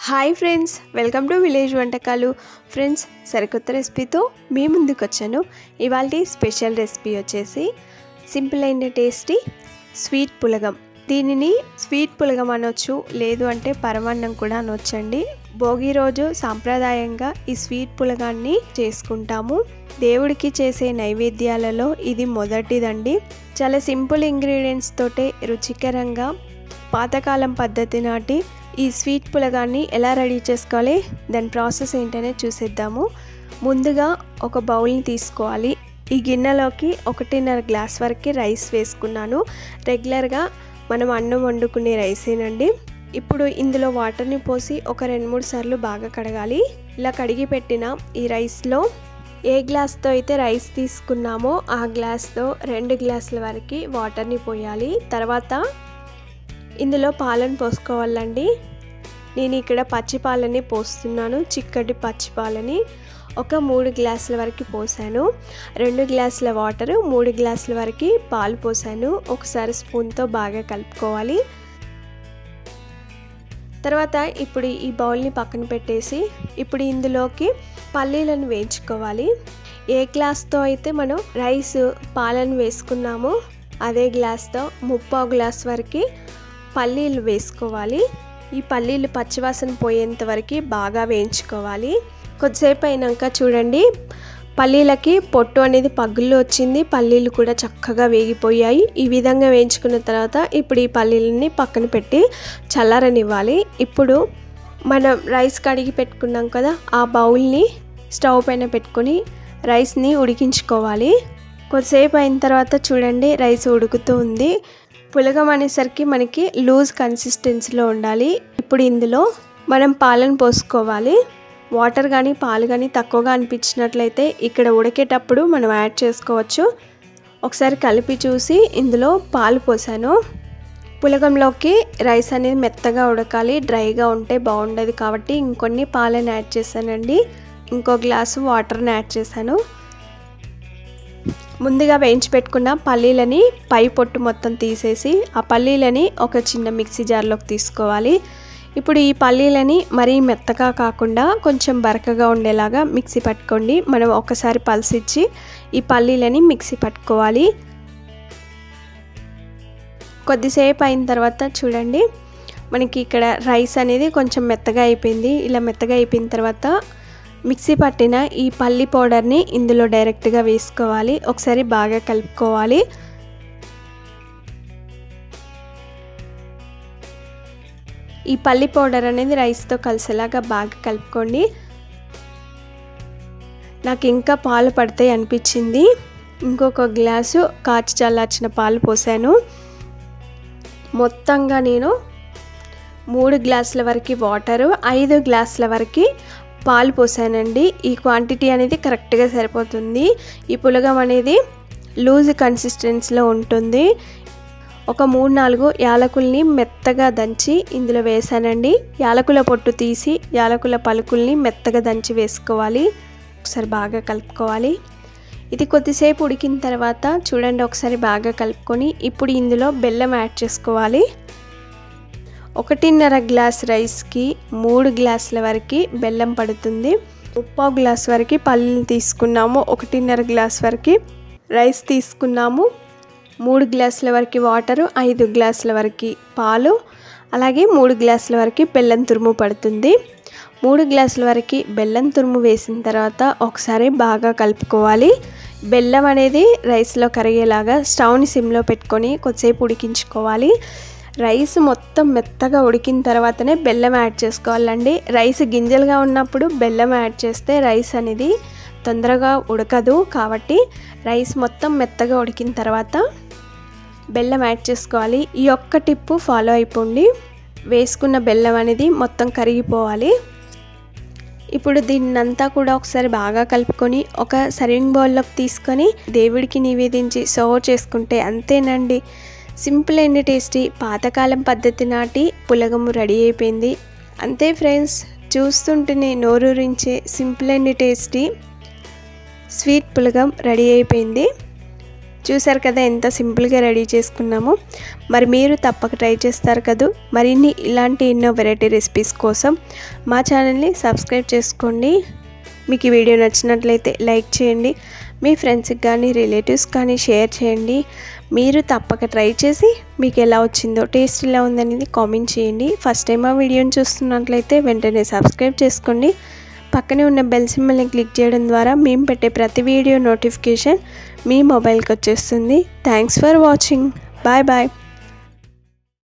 Hi friends, welcome to village వంటకాలు. Friends, సరికొత్త రెసిపీతో మీ ముందుకు వచ్చాను. ఇవాల్టి స్పెషల్ రెసిపీ వచ్చేసి సింపుల్ అండ్ టేస్టీ స్వీట్ పులగం. దీనిని స్వీట్ పులగం అనొచ్చు, లేదు అంటే పరమాన్నం కూడా అనొచ్చండి. భోగి రోజు సాంప్రదాయంగా ఈ స్వీట్ పులగాన్ని చేసుకుంటాము. దేవుడికి చేసే నైవేద్యాలలో ఇది మొదటిదండి. చాలా సింపుల్ ఇంగ్రీడియంట్స్ తోటే రుచికరంగా పాతకాలం పద్ధతి నాటి ఈ స్వీట్ పులగాన్ని ఎలా రెడీ చేసుకోవాలి, దాని ప్రాసెస్ ఏంటనే చూసేద్దాము. ముందుగా ఒక బౌల్ని తీసుకోవాలి. ఈ గిన్నెలోకి 1.5 గ్లాస్ వరకు రైస్ వేసుకున్నాను. రెగ్యులర్గా మనం అన్నం వండుకునే రైసేనండి. ఇప్పుడు ఇందులో వాటర్ని పోసి ఒక 2-3 సార్లు బాగా కడగాలి. ఇలా కడిగి పెట్టిన ఈ రైస్లో ఏ గ్లాస్తో అయితే రైస్ తీసుకున్నామో ఆ గ్లాస్తో 2 గ్లాసుల వరకు వాటర్ని పోయాలి. తర్వాత ఇందులో పాలను పోసుకోవాలండి. నేను ఇక్కడ పచ్చి పాలని పోస్తున్నాను, చిక్కటి పచ్చి పాలని. ఒక 3 గ్లాసుల వరకు పోసాను. 2 గ్లాసుల వాటర్, 3 గ్లాసుల వరకు పాలు పోసాను. ఒకసారి స్పూన్తో బాగా కలుపుకోవాలి. తర్వాత ఇప్పుడు ఈ బౌల్ని పక్కన పెట్టేసి ఇప్పుడు ఇందులోకి పల్లీలను వేయించుకోవాలి. ఏ గ్లాస్తో అయితే మనం రైస్ పాలను వేసుకున్నామో అదే గ్లాస్తో 3/4 గ్లాస్ వరకు పల్లీలు వేసుకోవాలి. ఈ పల్లీలు పచ్చివాసన పోయేంత వరకు బాగా వేయించుకోవాలి. కొద్దిసేపు అయినాక చూడండి, పల్లీలకి పొట్టు అనేది పగుళ్ళు వచ్చింది. పల్లీలు కూడా చక్కగా వేగిపోయాయి. ఈ విధంగా వేయించుకున్న తర్వాత ఇప్పుడు ఈ పల్లీలని పక్కన పెట్టి చల్లారనివ్వాలి. ఇప్పుడు మనం రైస్ కడిగి పెట్టుకున్నాం కదా, ఆ బౌల్ని స్టవ్ పైన పెట్టుకొని రైస్ని ఉడికించుకోవాలి. కొద్దిసేపు అయిన తర్వాత చూడండి, రైస్ ఉడుకుతూ ఉంది. పులగం అనేసరికి మనకి లూజ్ కన్సిస్టెన్సీలో ఉండాలి. ఇప్పుడు ఇందులో మనం పాలను పోసుకోవాలి. వాటర్ కానీ పాలు కానీ తక్కువగా అనిపించినట్లయితే ఇక్కడ ఉడికేటప్పుడు మనం యాడ్ చేసుకోవచ్చు. ఒకసారి కలిపి చూసి ఇందులో పాలు పోసాను. పులగంలోకి రైస్ అనేది మెత్తగా ఉడకాలి, డ్రైగా ఉంటే బాగుండదు కాబట్టి ఇంకొన్ని పాలను యాడ్ చేశానండి. ఇంకో గ్లాసు వాటర్ని యాడ్ చేశాను. ముందుగా వేయించి పెట్టుకున్న పల్లీలని పై పొట్టు మొత్తం తీసేసి ఆ పల్లీలని ఒక చిన్న మిక్సీ జార్లోకి తీసుకోవాలి. ఇప్పుడు ఈ పల్లీలని మరీ మెత్తగా కాకుండా కొంచెం బరకగా ఉండేలాగా మిక్సీ పట్టుకోండి. మనం ఒకసారి పల్స్ ఇచ్చి ఈ పల్లీలని మిక్సీ పట్టుకోవాలి. కొద్దిసేపు అయిన తర్వాత చూడండి, మనకి ఇక్కడ రైస్ అనేది కొంచెం మెత్తగా అయిపోయింది. ఇలా మెత్తగా అయిపోయిన తర్వాత మిక్సీ పట్టిన ఈ పల్లి పౌడర్ని ఇందులో డైరెక్ట్గా వేసుకోవాలి. ఒకసారి బాగా కలుపుకోవాలి. ఈ పల్లి పౌడర్ అనేది రైస్తో కలిసేలాగా బాగా కలుపుకోండి. నాకు ఇంకా పాలు పడతాయి అనిపించింది. ఇంకొక గ్లాసు కాచి చల్లార్చిన పాలు పోసాను. మొత్తంగా నేను 3 గ్లాసుల వరకు వాటరు, 5 గ్లాసుల వరకు పాలు పోసానండి. ఈ క్వాంటిటీ అనేది కరెక్ట్గా సరిపోతుంది. ఈ పులగం అనేది లూజ్ కన్సిస్టెన్సీలో ఉంటుంది. ఒక 3-4 యాలకుల్ని మెత్తగా దంచి ఇందులో వేసానండి. యాలకుల పొట్టు తీసి యాలకుల పలుకుల్ని మెత్తగా దంచి వేసుకోవాలి. ఒకసారి బాగా కలుపుకోవాలి. ఇది కొద్దిసేపు ఉడికిన తర్వాత చూడండి, ఒకసారి బాగా కలుపుకొని ఇప్పుడు ఇందులో బెల్లం యాడ్ చేసుకోవాలి. 1.5 గ్లాస్ రైస్కి 3 గ్లాసుల వరకు బెల్లం పడుతుంది. 3/4 గ్లాస్ వరకు పల్లీలు తీసుకున్నాము, 1.5 గ్లాస్ వరకు రైస్ తీసుకున్నాము, 3 గ్లాసుల వరకు వాటరు, 5 గ్లాసుల వరకు పాలు, అలాగే 3 గ్లాసుల వరకు బెల్లం తురుము పడుతుంది. 3 గ్లాసుల వరకు బెల్లం తురుము వేసిన తర్వాత ఒకసారి బాగా కలుపుకోవాలి. బెల్లం అనేది రైస్లో కరిగేలాగా స్టవ్ని సిమ్లో పెట్టుకొని కొద్దిసేపు ఉడికించుకోవాలి. రైస్ మొత్తం మెత్తగా ఉడికిన తర్వాతనే బెల్లం యాడ్ చేసుకోవాలండి. రైస్ గింజలుగా ఉన్నప్పుడు బెల్లం యాడ్ చేస్తే రైస్ అనేది తొందరగా ఉడకదు. కాబట్టి రైస్ మొత్తం మెత్తగా ఉడికిన తర్వాత బెల్లం యాడ్ చేసుకోవాలి. ఈ ఒక్క టిప్పు ఫాలో అయిపోండి. వేసుకున్న బెల్లం అనేది మొత్తం కరిగిపోవాలి. ఇప్పుడు దీన్నంతా కూడా ఒకసారి బాగా కలుపుకొని ఒక సర్వింగ్ బౌల్లోకి తీసుకొని దేవుడికి నివేదించి సర్వ్ చేసుకుంటే అంతేనండి. సింపుల్ అండ్ టేస్టీ పాతకాలం పద్ధతి నాటి పులగము రెడీ అయిపోయింది. అంతే ఫ్రెండ్స్, చూస్తుంటేనే నోరూరించే సింపుల్ అండ్ టేస్టీ స్వీట్ పులగం రెడీ అయిపోయింది. చూసారు కదా ఎంత సింపుల్గా రెడీ చేసుకున్నామో. మరి మీరు తప్పక ట్రై చేస్తారు కదా. మరిన్ని ఇలాంటి ఎన్నో వెరైటీ రెసిపీస్ కోసం మా ఛానల్ని సబ్స్క్రైబ్ చేసుకోండి. మీకు ఈ వీడియో నచ్చినట్లయితే లైక్ చేయండి, మీ ఫ్రెండ్స్కి కానీ రిలేటివ్స్ కానీ షేర్ చేయండి. మీరు తప్పక ట్రై చేసి మీకు ఎలా వచ్చిందో, టేస్ట్ ఎలా ఉందనేది కామెంట్ చేయండి. ఫస్ట్ టైం ఆ వీడియోని చూస్తున్నట్లయితే వెంటనే సబ్స్క్రైబ్ చేసుకోండి. పక్కనే ఉన్న బెల్ సింబల్ని క్లిక్ చేయడం ద్వారా మేము పెట్టే ప్రతి వీడియో నోటిఫికేషన్ మీ మొబైల్కి వచ్చేస్తుంది. Thanks for watching. Bye bye.